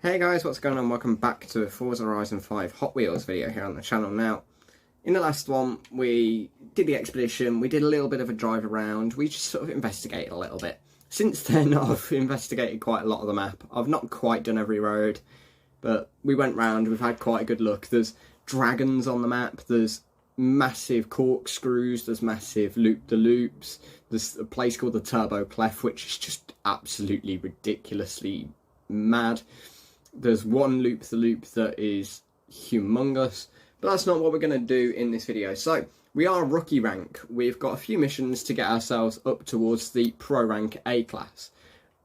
Hey guys, what's going on? Welcome back to a Forza Horizon 5 Hot Wheels video here on the channel. Now, in the last one, we did the expedition, we did a little bit of a drive around, we just sort of investigated a little bit. Since then, I've investigated quite a lot of the map. I've not quite done every road, but we went round, we've had quite a good look. There's dragons on the map, there's massive corkscrews, there's massive loop-the-loops, there's a place called the Turbo Clef, which is just absolutely ridiculously mad. There's one loop-the-loop that is humongous, but that's not what we're going to do in this video. So, we are rookie rank. We've got a few missions to get ourselves up towards the pro rank A class.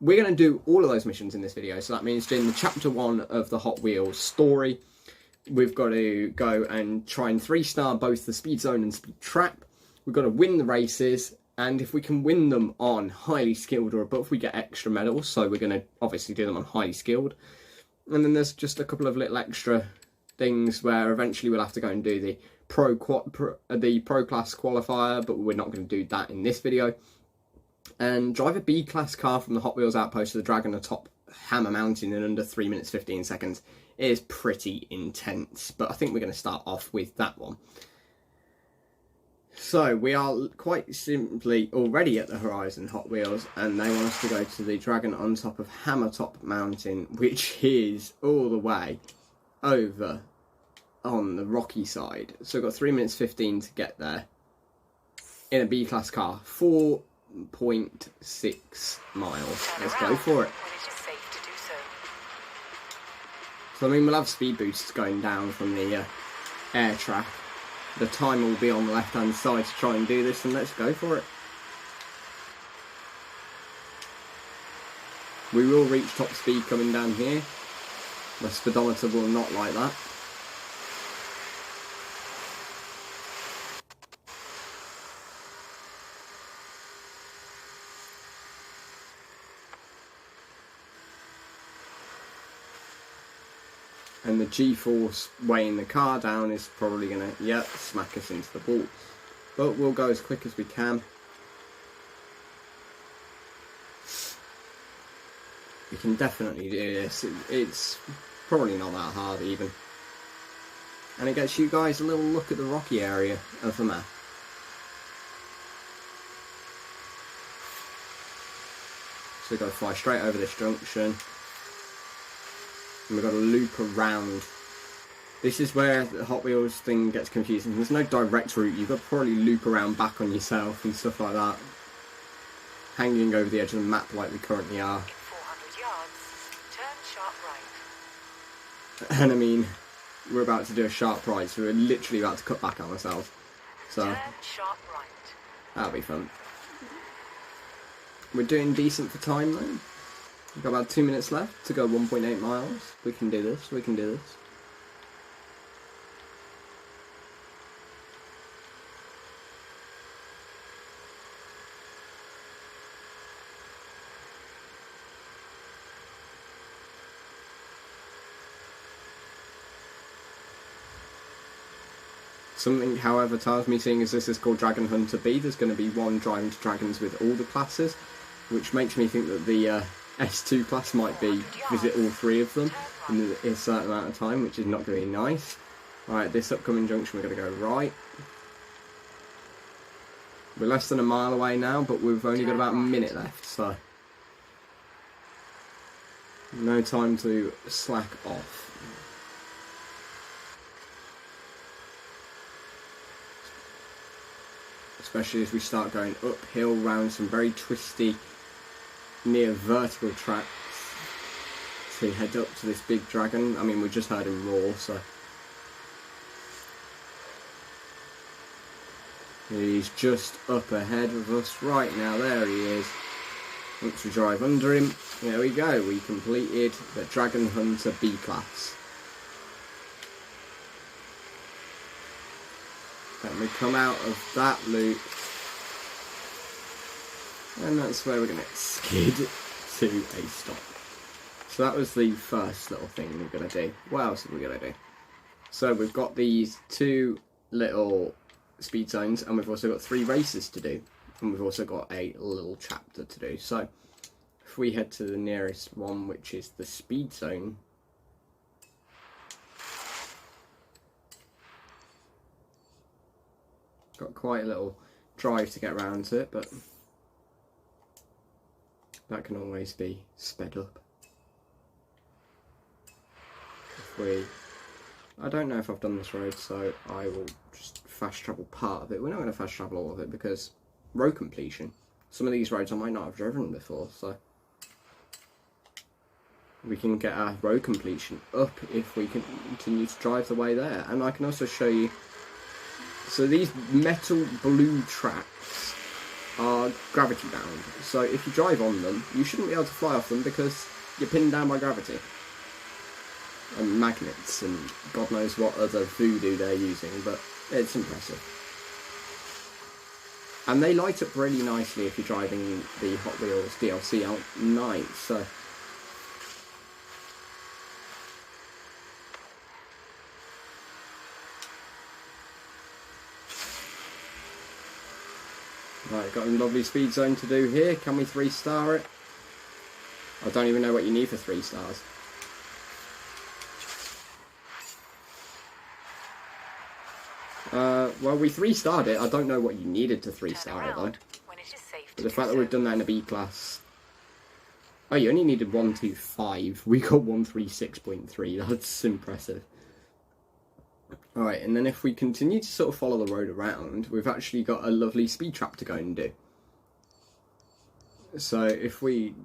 We're going to do all of those missions in this video, so that means doing the chapter 1 of the Hot Wheels story. We've got to go and try and 3-star both the Speed Zone and Speed Trap. We've got to win the races, and if we can win them on highly skilled or above, we get extra medals, so we're going to obviously do them on highly skilled. And then there's just a couple of little extra things where eventually we'll have to go and do the pro class qualifier, but we're not going to do that in this video. And drive a B class car from the Hot Wheels outpost to the Dragon atop Hammer Mountain in under 3 minutes 15 seconds. It is pretty intense, but I think we're going to start off with that one. So, we are quite simply already at the Horizon Hot Wheels, and they want us to go to the Dragon on top of Hammertop Mountain, which is all the way over on the rocky side. So, we've got 3 minutes 15 to get there in a B-class car, 4.6 miles. Let's go for it. So, I mean, we'll have speed boosts going down from the air track. The timer will be on the left-hand side to try and do this, and let's go for it. We will reach top speed coming down here. The speedometer will not like that. And the G-force weighing the car down is probably going to, smack us into the wall. But we'll go as quick as we can. We can definitely do this. It's probably not that hard even. And it gets you guys a little look at the rocky area of the map. So we've got to fly straight over this junction. And we've got to loop around. This is where the Hot Wheels thing gets confusing. There's no direct route. You've got to probably loop around back on yourself and stuff like that. Hanging over the edge of the map like we currently are. 400 yards, turn sharp right. And I mean, we're about to do a sharp right, so we're literally about to cut back on ourselves. So, turn sharp right. That'll be fun. We're doing decent for time though. We've got about 2 minutes left to go 1.8 miles. We can do this, we can do this. Something, however, tells me, seeing as this is called Dragon Hunter B, there's going to be one driving to dragons with all the classes, which makes me think that the S2 class might be visit all 3 of them in a certain amount of time, which is not going to be nice. Alright, this upcoming junction we're going to go right. We're less than a mile away now, but we've only got about a minute left, so no time to slack off. Especially as we start going uphill round some very twisty, near vertical tracks to head up to this big dragon. I mean, we just heard him roar, so he's just up ahead of us right now. There he is. Once we drive under him, there we go. We completed the Dragon Hunter B class. Then we come out of that loop, and that's where we're going to skid to a stop. So that was the first little thing we're going to do. What else are we going to do? So we've got these 2 little speed zones, and we've also got 3 races to do. And we've also got a little chapter to do. So if we head to the nearest one, which is the speed zone, Got quite a little drive to get around to it, but that can always be sped up. I don't know if I've done this road, so I will just fast travel part of it. We're not going to fast travel all of it because road completion. Some of these roads I might not have driven before, so we can get our road completion up if we can continue to drive the way there. And I can also show you, so these metal blue tracks are gravity bound, so if you drive on them you shouldn't be able to fly off them because you're pinned down by gravity and magnets and God knows what other voodoo they're using, but it's impressive. And they light up really nicely if you're driving the Hot Wheels DLC out night, so right, got a lovely speed zone to do here. Can we 3-star it? I don't even know what you need for 3 stars. Well, we 3-starred it. I don't know what you needed to 3-star it though. When it is safe But to the do fact that so. we've done that in a B class. Oh, you only needed 125. We got 136.3. That's impressive. Alright, and then if we continue to sort of follow the road around, we've actually got a lovely speed trap to go and do. So if we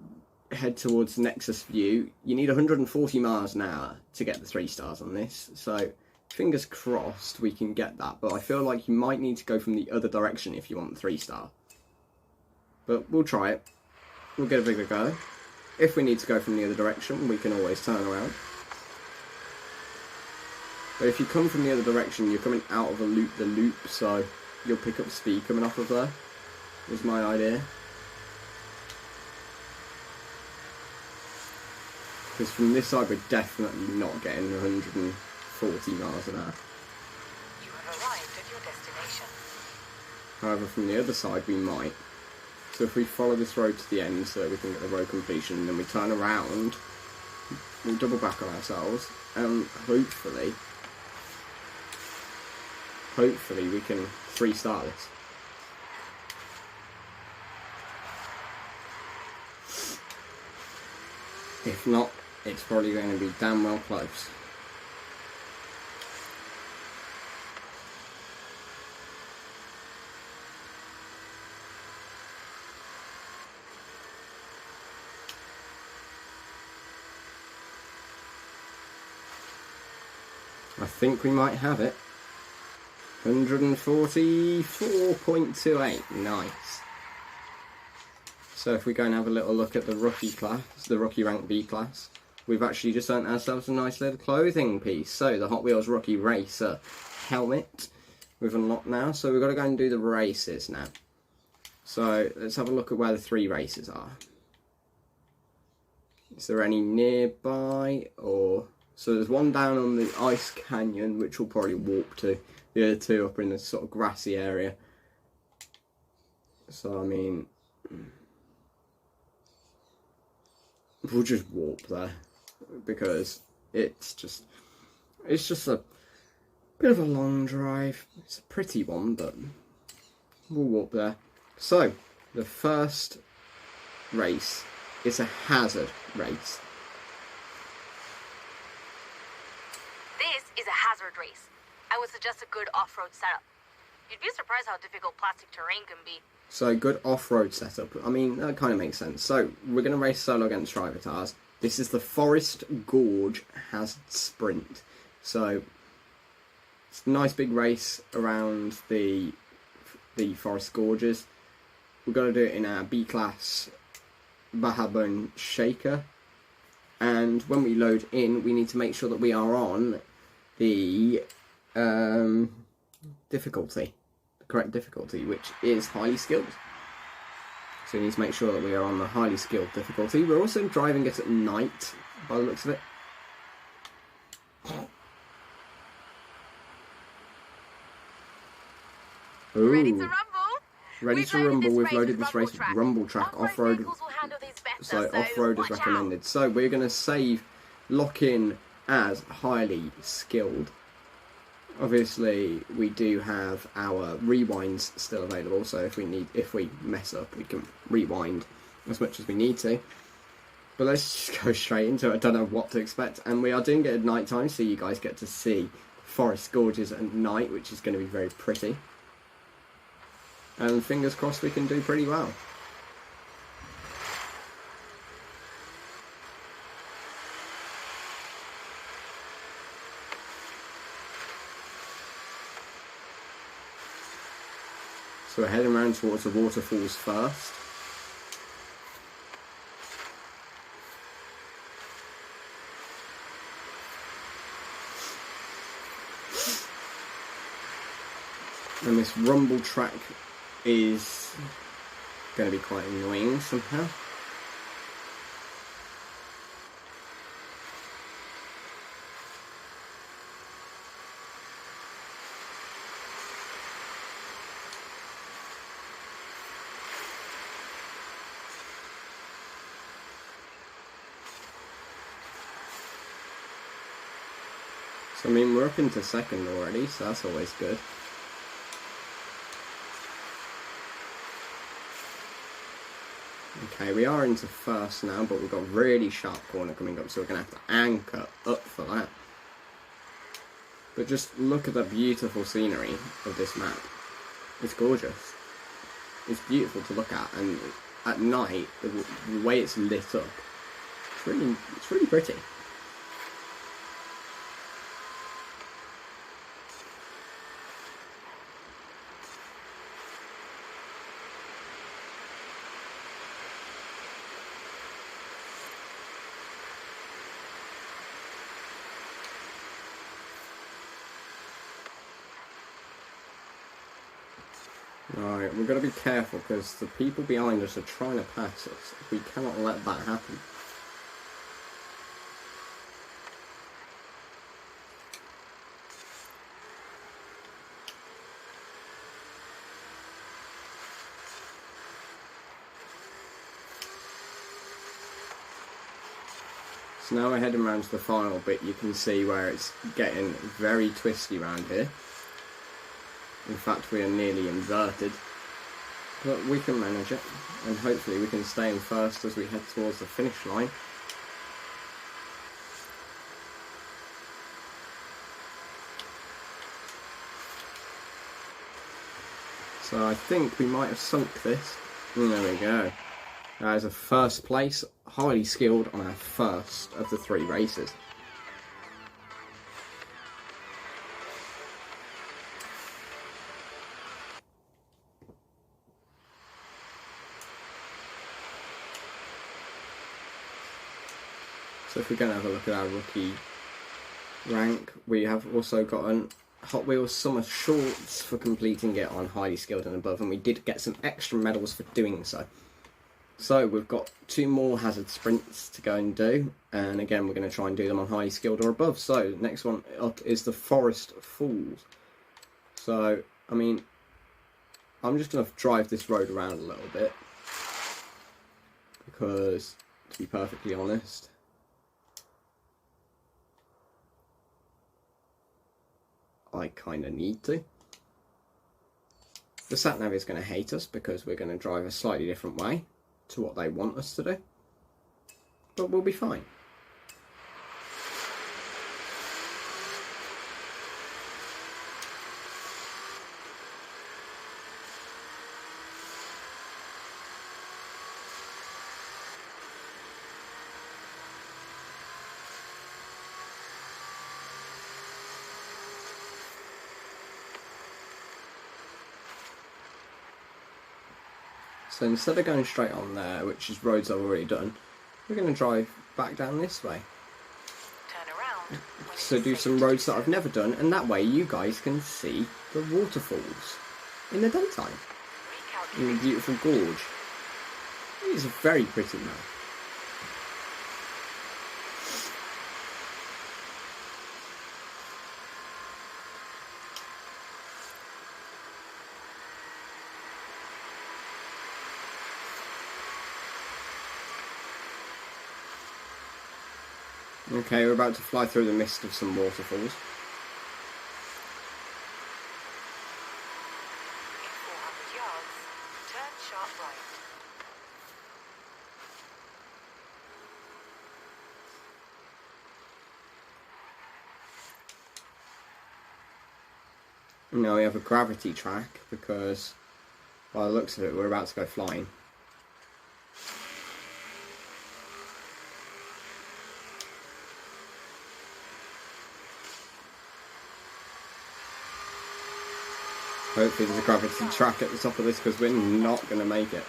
head towards Nexus View, you need 140 miles an hour to get the 3 stars on this. So fingers crossed we can get that, but I feel like you might need to go from the other direction if you want the 3-star. But we'll try it. We'll give it a go. If we need to go from the other direction, we can always turn around. But if you come from the other direction, you're coming out of the loop, so you'll pick up speed coming off of there, was my idea. Because from this side, we're definitely not getting 140 miles an hour. You have arrived at your destination. However, from the other side, we might. So if we follow this road to the end so that we can get the road completion, and then we turn around, we'll double back on ourselves, and hopefully we can 3-star this. If not, it's probably going to be damn well close. I think we might have it. 144.28, nice. So if we go and have a little look at the rookie class, the rookie rank B class, we've actually just earned ourselves a nice little clothing piece. So the Hot Wheels Rookie Racer helmet we've unlocked now. So we've got to go and do the races now. So let's have a look at where the 3 races are. Is there any nearby? Or so there's one down on the Ice Canyon, which we'll probably walk to. The other 2 up in this sort of grassy area. So I mean, we'll just walk there because it's just a bit of a long drive. It's a pretty one, but we'll walk there. So the first race is a hazard race. This is a hazard race. I would suggest a good off-road setup. You'd be surprised how difficult plastic terrain can be. So good off-road setup. I mean, that kind of makes sense. So we're going to race solo against Trivatars. This is the Forest Gorge Hazard Sprint. So it's a nice big race around the Forest Gorges. We're going to do it in our B-class Bahabun Shaker. And when we load in, we need to make sure that we are on the difficulty, the correct difficulty, which is highly skilled. So we need to make sure that we are on the highly skilled difficulty. We're also driving it at night, by the looks of it. Ooh. Ready to rumble? Ready to rumble. We've loaded this race with Rumble Track Off-road off-road. vehicles will handle these better, So off-road is watch out. recommended. So we're going to lock in as highly skilled. Obviously, we do have our rewinds still available, so if we mess up, we can rewind as much as we need to. But let's just go straight into it. I don't know what to expect, and we are doing it at night time, so you guys get to see forest gorges at night, which is going to be very pretty. And fingers crossed we can do pretty well. So we're heading around towards the waterfalls first. And this rumble track is going to be quite annoying somehow. So I mean, we're up into second already, so that's always good. Okay, we are into first now, but we've got a really sharp corner coming up, so we're going to have to anchor up for that. But just look at the beautiful scenery of this map. It's gorgeous. It's beautiful to look at, and at night, the way it's lit up, it's really pretty. Right, we've got to be careful because the people behind us are trying to pass us. We cannot let that happen. So now we're heading around to the final bit. You can see where it's getting very twisty around here. In fact, we are nearly inverted, but we can manage it, and hopefully we can stay in first as we head towards the finish line. So I think we might have sunk this. There we go. As a first place, highly skilled on our first of the 3 races. So if we're going to have a look at our rookie rank, we have also gotten Hot Wheels Summer Shorts for completing it on highly skilled and above, and we did get some extra medals for doing so. So we've got 2 more hazard sprints to go and do, and again we're going to try and do them on highly skilled or above. So next one up is the Forest Falls. So I mean, I'm just going to drive this road around a little bit because, to be perfectly honest, I kind of need to. The sat-nav is going to hate us because we're going to drive a slightly different way to what they want us to do, but we'll be fine. So instead of going straight on there, which is roads I've already done, we're going to drive back down this way. Turn around. So do some roads that I've never done, and that way you guys can see the waterfalls in the daytime. In the beautiful gorge. It is a very pretty map. Okay, we're about to fly through the mist of some waterfalls. And now we have a gravity track because, by the looks of it, we're about to go flying. Hopefully there's a gravity track at the top of this because we're not going to make it.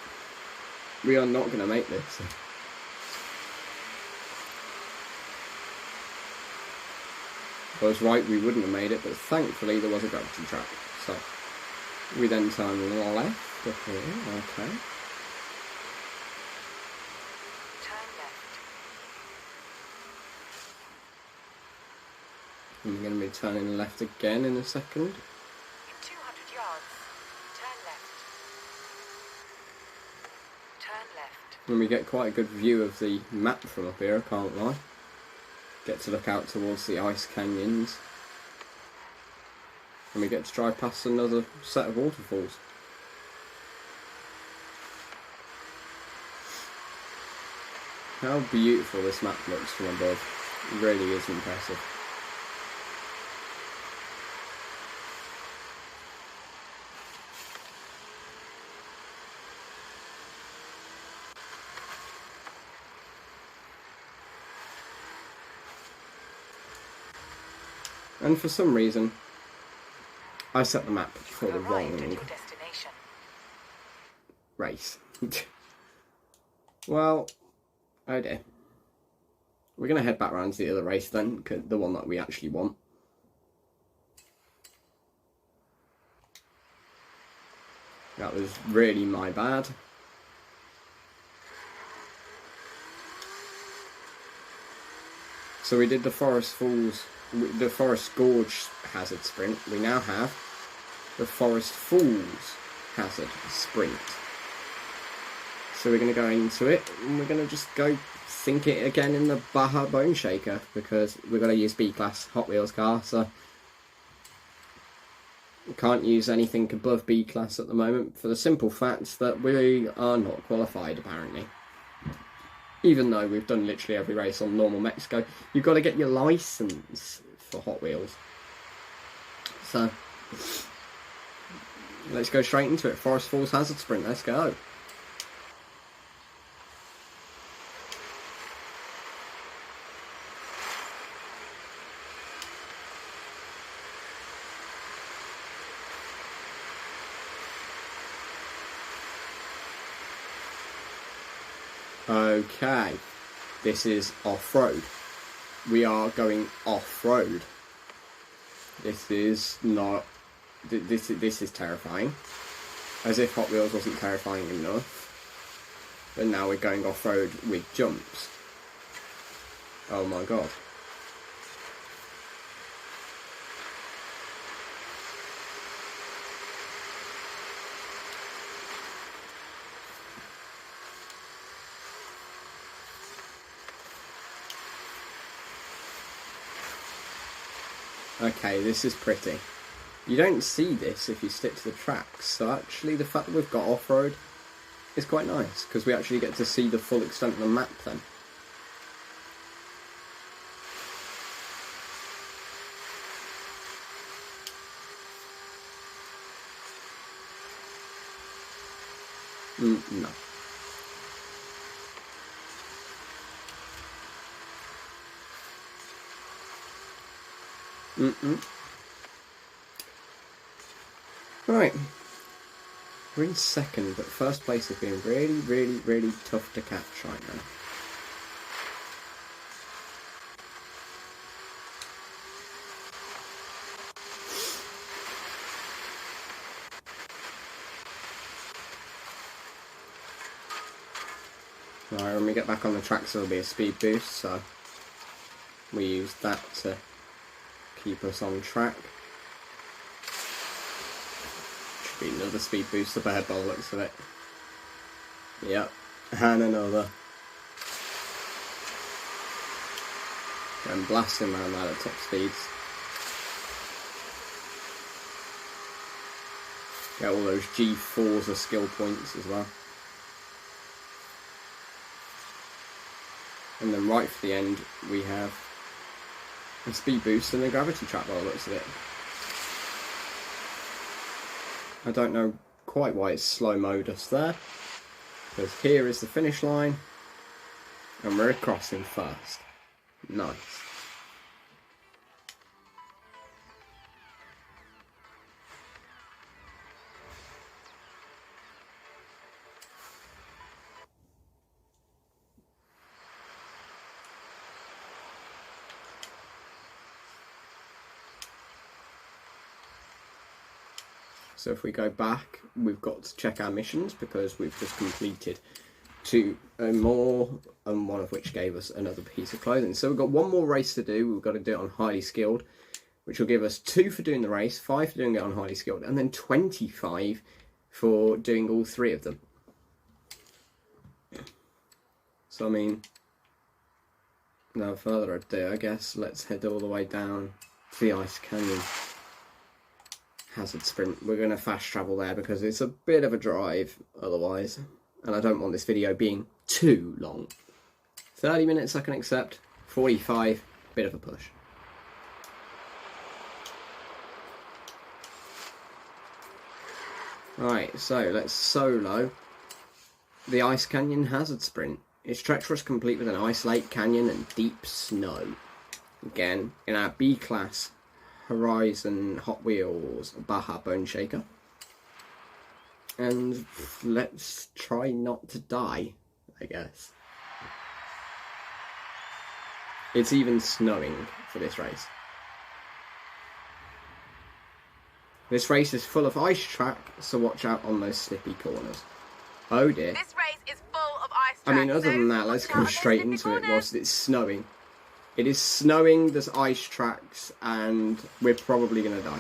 We are not going to make this. I was right, we wouldn't have made it, but thankfully there was a gravity track. So, we then turn left up here, okay. Turn left. And we're going to be turning left again in a second. In 200 yards, turn left. Turn left. And we get quite a good view of the map from up here, I can't lie. Get to look out towards the ice canyons. And we get to drive past another set of waterfalls. How beautiful this map looks from above. It really is impressive. And for some reason, I set the map for the wrong race. Well, oh dear. We're going to head back round to the other race then, the one that we actually want. That was really my bad. So we did the Forest Gorge hazard sprint. We now have the Forest Falls hazard sprint. So we're going to go into it and we're going to just go sink it again in the Baja Bone Shaker because we're going to use B-Class Hot Wheels car, so we can't use anything above B-Class at the moment for the simple fact that we are not qualified apparently. Even though we've done literally every race on normal Mexico, you've got to get your license for Hot Wheels. So, let's go straight into it. Forest Falls Hazard Sprint, let's go. Okay, this is off-road. We are going off-road. This is not... This is terrifying. As if Hot Wheels wasn't terrifying enough. But now we're going off-road with jumps. Oh my god. Okay, this is pretty. You don't see this if you stick to the tracks, so actually the fact that we've got off-road is quite nice, because we actually get to see the full extent of the map then. No. Right. We're in second, but first place has been really tough to catch right now. Right, when we get back on the tracks there'll be a speed boost, so we use that to keep us on track. Should be another speed boost up ahead by the looks of it. Yep, and another. And blasting around that at top speeds. Get all those G4s skill points as well. And then right for the end we have a speed boost and a gravity trap by the looks of it. I don't know quite why it's slow-moed us there, because here is the finish line, and we're crossing first. Nice. So if we go back, we've got to check our missions because we've just completed 2 more, and one of which gave us another piece of clothing. So we've got 1 more race to do. We've got to do it on highly skilled, which will give us 2 for doing the race, 5 for doing it on highly skilled, and then 25 for doing all 3 of them. So I mean, no further ado, I guess let's head all the way down to the Ice Canyon. Hazard sprint. We're going to fast travel there because it's a bit of a drive otherwise, and I don't want this video being too long. 30 minutes I can accept, 45, bit of a push. Right, so let's solo the Ice Canyon Hazard Sprint. It's treacherous, complete with an ice lake, canyon and deep snow. Again, in our B-class Horizon Hot Wheels Baja Bone Shaker. And let's try not to die, I guess. It's even snowing for this race. This race is full of ice track, so watch out on those slippy corners. Oh dear. This race is full of ice tracks. I mean, other than that, let's go straight into it whilst it's snowing. It is snowing, there's ice tracks, and we're probably going to die.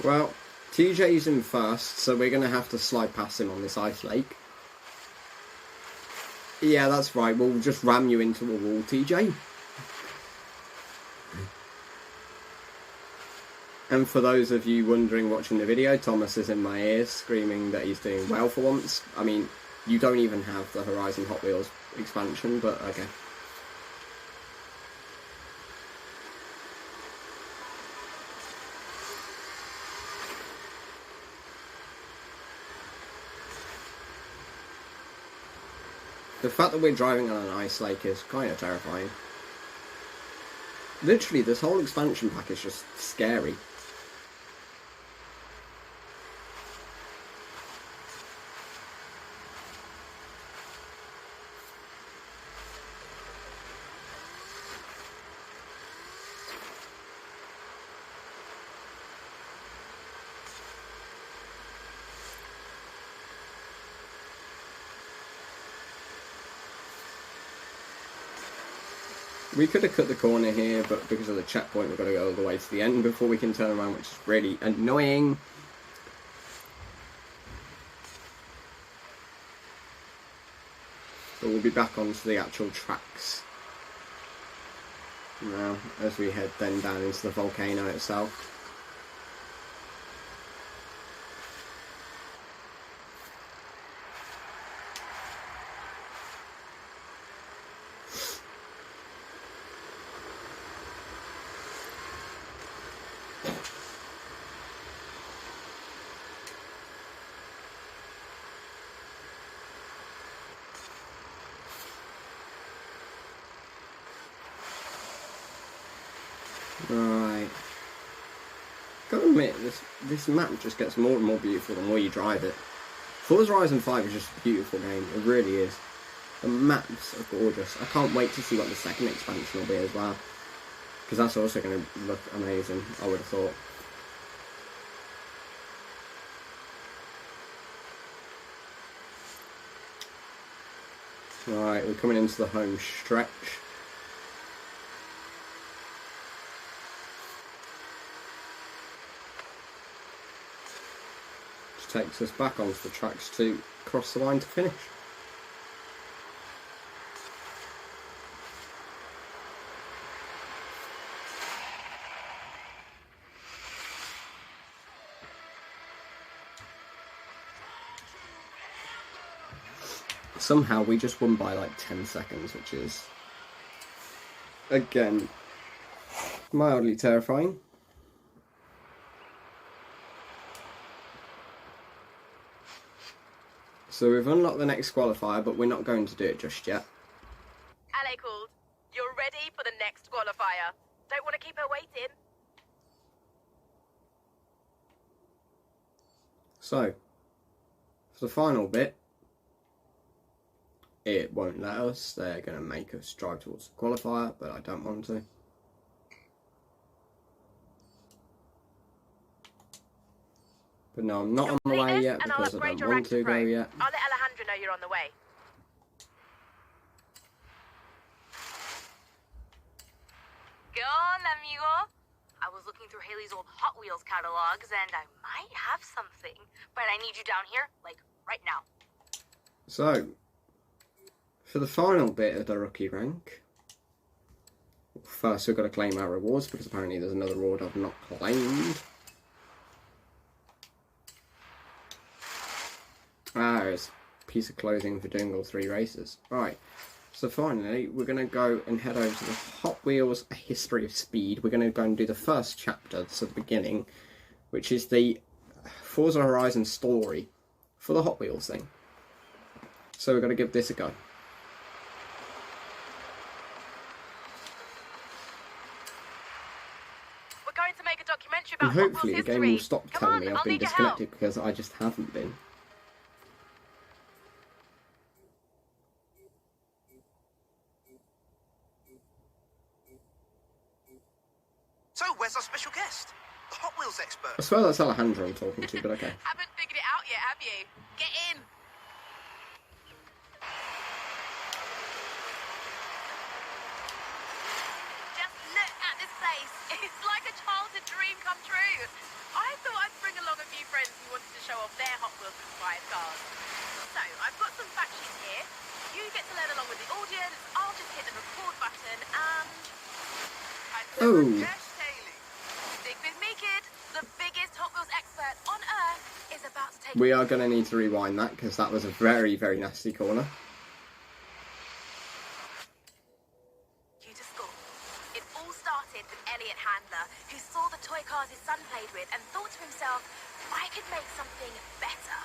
Well, TJ's in first, so we're going to have to slide past him on this ice lake. Yeah, that's right, we'll just ram you into a wall, TJ. And for those of you wondering watching the video, Thomas is in my ears screaming that he's doing well for once. I mean, you don't even have the Horizon Hot Wheels expansion, but okay. The fact that we're driving on an ice lake is kind of terrifying. Literally, this whole expansion pack is just scary. We could have cut the corner here, but because of the checkpoint, we've got to go all the way to the end before we can turn around, which is really annoying. But we'll be back onto the actual tracks now, as we head then down into the volcano itself. Right. Gotta admit, this map just gets more and more beautiful the more you drive it. Forza Horizon 5 is just a beautiful game, it really is. The maps are gorgeous. I can't wait to see what the second expansion will be as well, because that's also going to look amazing, I would have thought. Right, we're coming into the home stretch. Which takes us back onto the tracks to cross the line to finish. Somehow we just won by like 10 seconds, which is, again, mildly terrifying. So we've unlocked the next qualifier, but we're not going to do it just yet. LA called. You're ready for the next qualifier. Don't want to keep her waiting. So, for the final bit, it won't let us. They're going to make us drive towards the qualifier, but I don't want to. But no, I'm not on the way yet because I don't want to go yet. I'll let Alejandro know you're on the way. Go on, amigo. I was looking through Haley's old Hot Wheels catalogs and I might have something, but I need you down here, like, right now. So, for the final bit of the rookie rank, first we've got to claim our rewards because apparently there's another reward I've not claimed. Ah, it's a piece of clothing for doing all 3 races. Right, so finally we're going to go and head over to the Hot Wheels A History of Speed. We're going to go and do the first chapter, so the beginning, which is the Forza Horizon story for the Hot Wheels thing. So we're going to give this a go. We're going to make a documentary And about hopefully the Hot Wheels game history. will stop Come telling on, me I've I'll been need your help. disconnected because I just haven't been. So, where's our special guest? The Hot Wheels expert. I swear that's Alejandro I'm talking to, but okay. Haven't figured it out yet, have you? Get in. Just look at this place. It's like a childhood dream come true. I thought I'd bring along a few friends who wanted to show off their Hot Wheels inspired cars. So, I've got some fact sheets here. You get to learn along with the audience. I'll just hit the record button and... Oh. Yes, Haley. Stick with me, kid. The biggest Hot Wheels expert on Earth is about to take... We are going to need to rewind that because that was a very, very nasty corner. You to school. It all started with Elliot Handler, who saw the toy cars his son played with and thought to himself, I could make something better.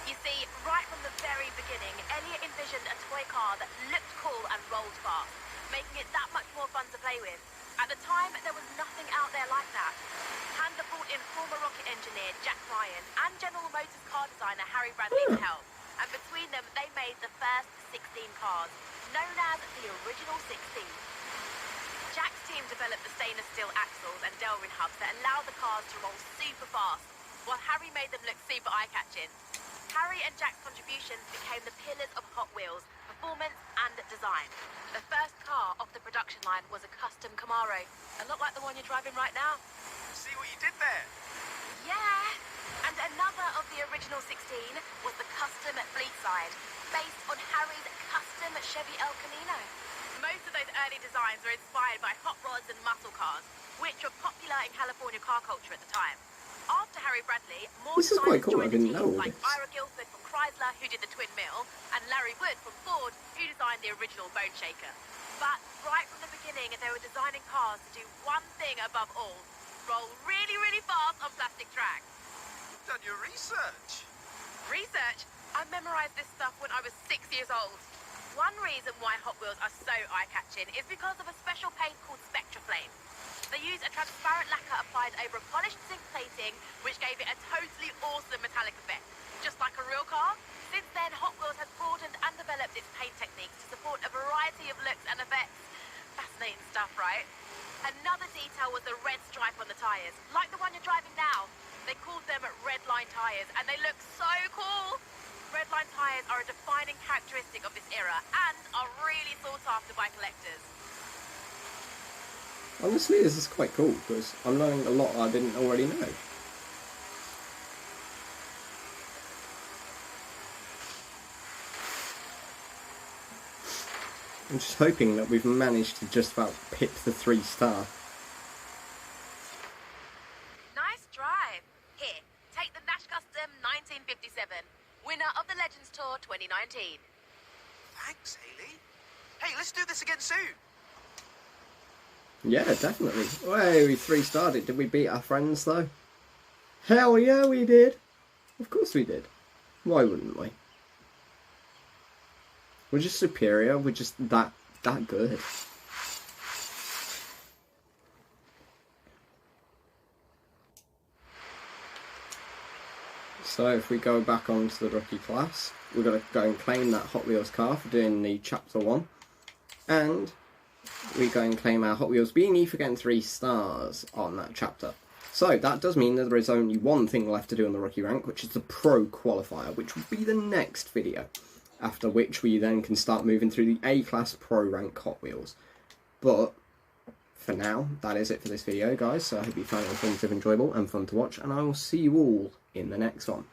You see, right from the very beginning, Elliot envisioned a toy car that looked cool and rolled fast, making it that much more fun to play with. At the time, there was nothing out there like that. Handler brought in former rocket engineer Jack Ryan and General Motors car designer Harry Bradley to help. And between them, they made the first 16 cars, known as the original 16. Jack's team developed the stainless steel axles and Delrin hubs that allowed the cars to roll super fast, while Harry made them look super eye-catching. Harry and Jack's contributions became the pillars of Hot Wheels, performance and design. The first car off the production line was a custom Camaro, a lot like the one you're driving right now. See what you did there? Yeah! And another of the original 16 was the custom Fleetside, based on Harry's custom Chevy El Camino. Most of those early designs were inspired by hot rods and muscle cars, which were popular in California car culture at the time. After Harry Bradley, more This is quite designers cool, I joined the didn't team, know all like this. Ira Guilford from Chrysler, who did the Twin Mill, and Larry Wood from Ford, who designed the original Bone Shaker. But right from the beginning, they were designing cars to do one thing above all: roll really, really fast on plastic tracks. You've done your research. Research? I memorized this stuff when I was 6 years old. One reason why Hot Wheels are so eye-catching is because of a special paint called Spectra Flame. They use a transparent lacquer applied over a polished zinc plating, which gave it a totally awesome metallic effect. Just like a real car, since then Hot Wheels has broadened and developed its paint techniques to support a variety of looks and effects. Fascinating stuff, right? Another detail was the red stripe on the tyres, like the one you're driving now. They called them red line tyres, and they look so cool. Redline tyres are a defining characteristic of this era and are really sought after by collectors. Honestly, this is quite cool because I'm learning a lot I didn't already know. I'm just hoping that we've managed to just about pick the 3-star. Nice drive. Here, take the Nash Custom 1957, winner of the Legends Tour 2019. Thanks, Haley. Hey, let's do this again soon. Yeah, definitely. Hey, we 3-starred it. Did we beat our friends though? Hell yeah, we did. Of course we did. Why wouldn't we? We're just superior. We're just that good. So if we go back onto the rookie class, we're going to go and claim that Hot Wheels car for doing the Chapter 1. And we go and claim our Hot Wheels beanie for getting 3 stars on that chapter. So that does mean that there is only one thing left to do in the rookie rank, which is the Pro Qualifier, which will be the next video. After which we then can start moving through the A-Class Pro Rank Hot Wheels. But for now, that is it for this video, guys. So I hope you found it informative, enjoyable, and fun to watch, and I will see you all in the next one.